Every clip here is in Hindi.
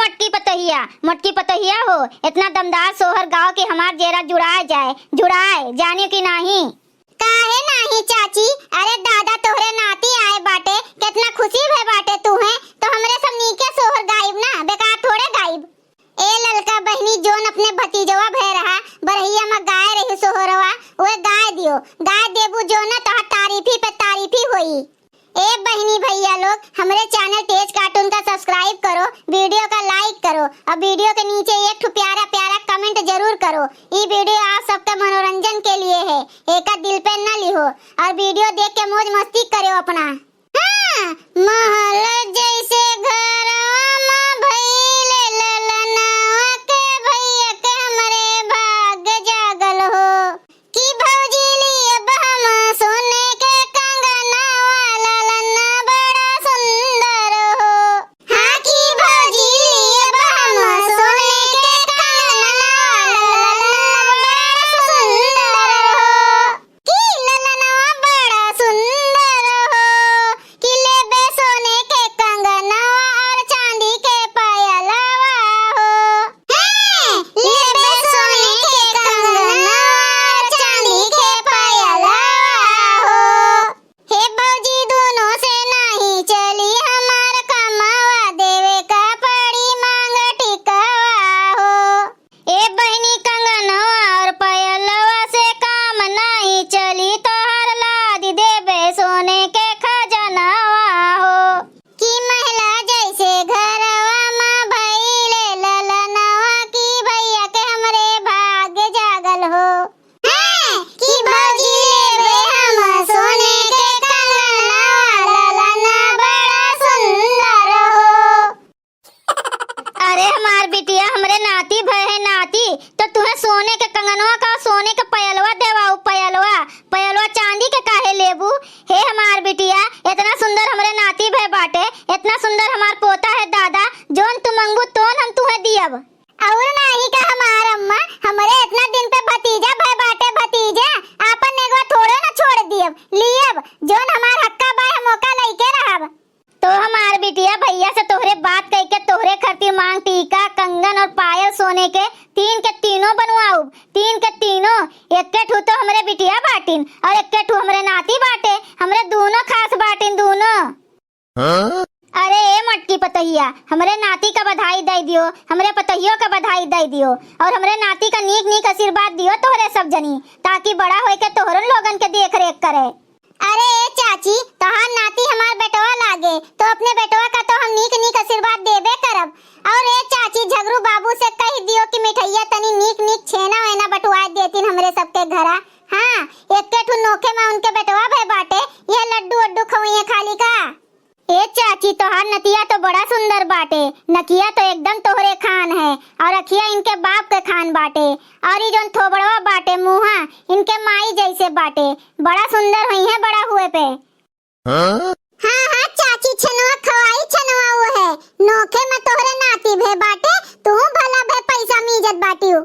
मोटकी पतोहिया हो, इतना दमदार सोहर गाँव के हमार जेरा जुड़ाए जाने की नहीं। काहे नाही चाची, अरे दादा तोहरे नाती आए बाटे, कितना खुशी भे बाटे तू है तो हमरे सब नीके सोहर गायब ना, बेकार थोड़े गायब। ए ललका बहनी जोन अपने भतीजवा भे रहा बरहिया में गाय रही सोहरवा, ओए गाय देबू जो ना तो तारीफी पे तारीफी होई। ए बहनी भैया लोग, हमारे चैनल तेज कार्टून का सब्सक्राइब करो, वीडियो का लाइक करो और वीडियो के नीचे एक प्यारा प्यारा कमेंट जरूर करो। ये वीडियो आप सबका मनोरंजन के लिए है, एक दिल पे न लिहो और वीडियो देख के मौज मस्ती करो अपना। हाँ, महल जैसे घरवा में भइले ललनवा के भैया के हमरे भाग्य जागल हो कि भौजी लिए बहम सोने के कंगनवा ललना बड़ा सुंदर हो। हाँ कि भौजी लिए बहम सोने के कंगनवा ललना बड़ा सुंदर हो कि ललनवा बड़ा सुंदर हो कि लेबे सोने के कंगनवा और चांदी के पायलवा हो। हैं, लेबे सोने के कंगनवा और चांदी के पायलवा हो। हे भौजी दोनों से नहीं चली हमार कमावा, देवे का पड़ी मांग टिकवा हो। ए बहनी कंगनवा और पायलवा से काम नहीं चली, तोहर लादी देबे सोने के खजनवा हो। कि महिला जैसे घरवा में भइले ललनवा की भैया के हमरे भाग्य जागल हो। हैं, कि भौजी लेबे हम सोने के कंगनवा ललना बड़ा सुंदर हो। अरे हमार बिटिया, हमरे नाती भय नाती तो तुम्हें सोने के कंगनवा का सोने के पयलवा देवाऊ, पयलवा चांदी के काहे लेबू। हे हमार बिटिया, इतना सुंदर हमरे नाती भय बाटे, इतना सुंदर हमार पोता है दादा, जोन तू मंगबू तोन हम तुम्हें दियब। और नाही का हमार अम्मा, हमरे इतना दिन पे भतीजा भय बाटे, भतीजा आपन एगो थोड़े ना छोड़ दियब, लियब जोन हमार हक्का बा हम ओका लइके रहब। तो हमार बिटिया भैया से तोहरे बात कह के तोहरे खातिर मांग टीका कंगन और पायल सोने के तीन के तीनों बनवाऊ, तीन के तीनों। एक के ठू तो हमरे बिटिया बाटिन और एक के ठू हमरे नाती बाटे, हमरे दोनों खास बाटिन दोनों। अरे ए मटकी पतहिया, हमरे नाती का बधाई दे दियो, हमरे पतहियों का बधाई दे दियो और हमरे नाती का नीक नीक आशीर्वाद दियो तोहरे सब जनी, ताकि बड़ा होए के तोहरन लोगन के देख रेख करे। अरे चाची, तोहार नाती हमार बेटवा लागे तो अपने बेटवा का तो हम नीक नीक आशीर्वाद देबे करब। और ए चाची, झगरू बाबू से कह दियो कि मिठाइया तनी नीक नीक छेना वेना बटवा देतीन हमरे सबके घरा। हाँ, एक के ठू नोखे में उनके बेटवा भे बाटे, ये लड्डू अड्डू खवइए खाली का। ए चाची, तोहार नतिया तो बड़ा सुंदर बाटे, नकिया तो एकदम तोहरे खान है और अखिया इनके बाप के खान बाटे और ये जोन थोबड़वा बाटे मुहा इनके माई जैसे बाटे, बड़ा सुंदर हुई है बड़ा हुए पे। हाँ हाँ चाची, छनवा खवाई छनवा वो है, नोखे में तोहरे नाती भे बाटे, तू भला भे पैसा में इज्जत बाटियो।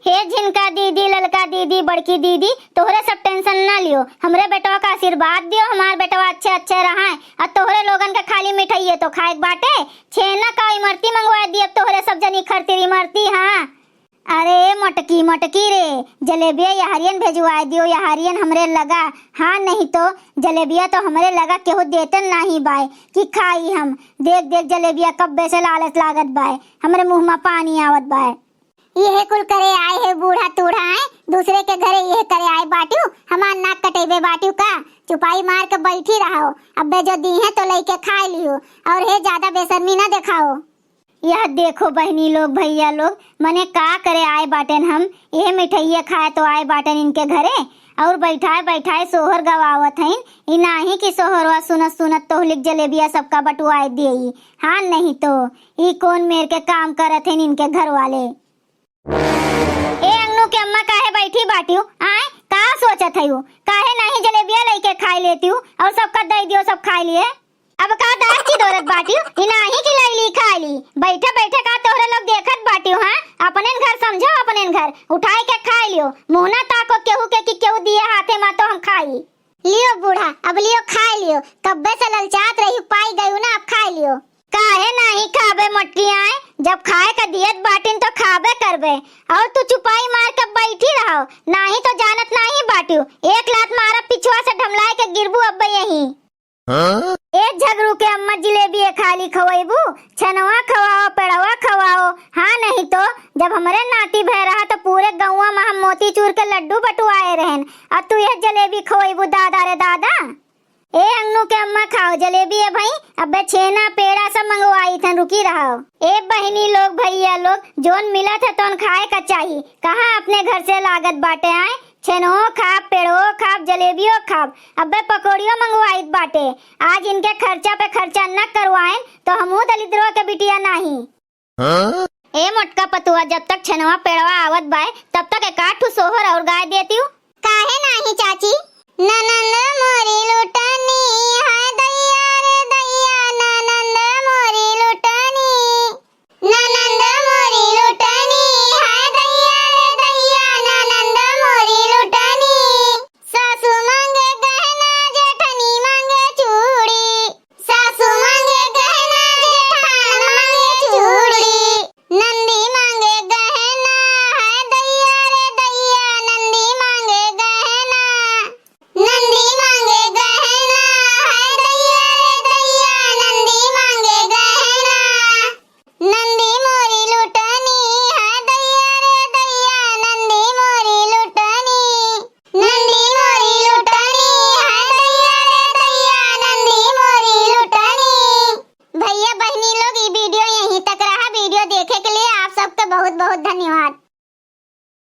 हे झिनका दीदी, ललका दीदी, बड़की दीदी, तोहरे सब टेंशन ना लियो, हमरे बेटवा का आशीर्वाद दियो, हमार बेटवा अच्छे अच्छे रहा और तोहरे लोगन का खाली मिठाइये तो खाए बाटे, छेना का इमरती मंगवा दिए तोहरे सब जनी खरतिर इमरती। हाँ, अरे मटकी रे, जलेबिया यहारियन भेजवा दियो, यहारियन हमरे लगा। हाँ, नहीं तो जलेबिया तो हमरे लगा केहू देतन नहीं बाय कि खाई हम। देख जलेबिया कब्बे से लालच लागत बाय, हमरे मुंह में पानी आवत बाय। ये कुल करे आए है बूढ़ा तूढ़ा है, दूसरे के घरे ये करे आए बाटियो, हमार नाक कटेबे बाटियो का। चुपाई मार के बैठी रहो, अब्बे जो दी है तो लेके खा लियो और हे ज्यादा बेशर्मी ना दिखाओ। यह देखो बहनी लोग, भैया लोग, मने का करे आए बाटन हम, ये मिठाइया खाए तो आए बाटन इनके घरे और बैठाए सोहर गवावत हैं। इना ही कि सोहरवा सुनत तोहलिक जलेबिया सबका बटुआए दिए। हाँ, नहीं तो ये कौन मेर के काम करत हैं इनके घर वाले। ए अंगनू के अम्मा काहे बैठी बाटियो, आए का सोचत है, काहे नहीं जलेबिया लेके खाई लेती हूँ और सबका दे दियो, सब खा लिए। अब का दांत की दौलत बाटियो, इना ही की लैली खा ली, बैठे का तोहरे लोग देखत बाटियो। हाँ, अपने घर समझो, अपने घर उठाए के खा लियो, मुंह ना ताको केहू के कि केहू दिए हाथे मा तो हम खाई। लियो बूढ़ा, अब लियो खा लियो, कब्बे से ललचात रही पाई गई ना, अब खा लियो। काहे नहीं खाबे मोटकियाए, जब खाए का दियत बाटिन तो खाबे करबे। और तू चुपाई मार के बैठी रहो, नहीं तो जानत नहीं बाटू, एक लात मारा पिछुआ से ढमलाए के गिरबू अब यही। एक झगड़ू के अम्मा जिलेबी खाली खवाइबू, छनवा खवाओ पेड़वा खवाओ। हाँ नहीं तो जब हमारे नाती भय रहा तो पूरे गौवा में हम मोतीचूर के लड्डू बटुआए रहन, और तू यह जलेबी खवाइबू दादा रे दादा। ए अंगनू के अम्मा खाओ जलेबी है भाई, अबे छेना पेड़ा सब मंगवाई थन, रुकी रहो। ए बहनी लोग भैया लोग, जोन मिला था तो खाए का चाहिए, कहाँ अपने घर से लागत बाटे आए। छेनो खाब पेड़ो खाब जलेबियो खाब, अबे पकौड़ियों मंगवाई बाटे। आज इनके खर्चा पे खर्चा न करवाएं तो हमू दलिद्रों के बिटिया नहीं। ए मोटका पतुआ, जब तक छनवा पेड़वा आवत बाय तब तक एक आठ सोहर और गाय देती हूँ। काहे नहीं चाची, ननंद मोरी लुटनी है